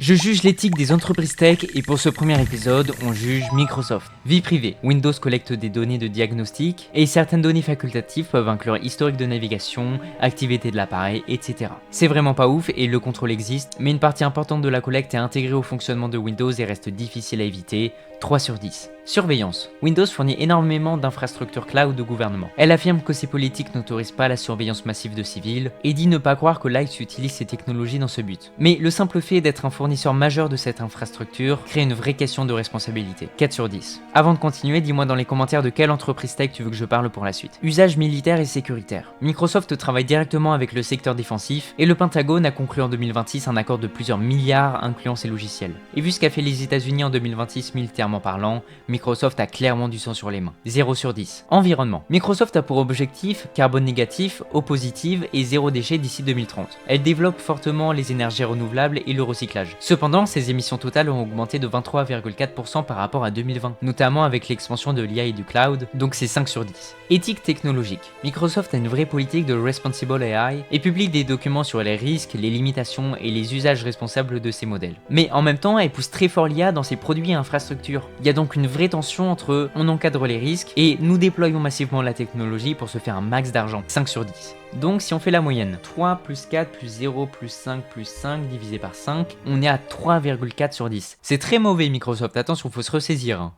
Je juge l'éthique des entreprises tech et pour ce premier épisode, on juge Microsoft. Vie privée. Windows collecte des données de diagnostic et certaines données facultatives peuvent inclure historique de navigation, activité de l'appareil, etc. C'est vraiment pas ouf et le contrôle existe, mais une partie importante de la collecte est intégrée au fonctionnement de Windows et reste difficile à éviter. 3 sur 10. Surveillance. Windows fournit énormément d'infrastructures cloud de gouvernement. Elle affirme que ses politiques n'autorisent pas la surveillance massive de civils et dit ne pas croire que Light utilise ces technologies dans ce but. Mais le simple fait d'être un fournisseur majeur de cette infrastructure crée une vraie question de responsabilité. 4 sur 10. Avant de continuer, dis-moi dans les commentaires de quelle entreprise tech tu veux que je parle pour la suite. Usage militaire et sécuritaire. Microsoft travaille directement avec le secteur défensif et le Pentagone a conclu en 2026 un accord de plusieurs milliards incluant ses logiciels. Et vu ce qu'a fait les États-Unis en 2026 militairement parlant, Microsoft a clairement du sang sur les mains. 0 sur 10. Environnement. Microsoft a pour objectif carbone négatif, eau positive et zéro déchet d'ici 2030. Elle développe fortement les énergies renouvelables et le recyclage. Cependant, ses émissions totales ont augmenté de 23,4% par rapport à 2020, notamment avec l'expansion de l'IA et du cloud, donc c'est 5 sur 10. Éthique technologique. Microsoft a une vraie politique de Responsible AI et publie des documents sur les risques, les limitations et les usages responsables de ses modèles. Mais en même temps, elle pousse très fort l'IA dans ses produits et infrastructures. Il y a donc une vraie tension entre on encadre les risques et nous déployons massivement la technologie pour se faire un max d'argent. 5 sur 10. Donc si on fait la moyenne, 3 plus 4 plus 0 plus 5 plus 5 divisé par 5, on est à 3,4 sur 10. C'est très mauvais Microsoft, attention, faut se ressaisir.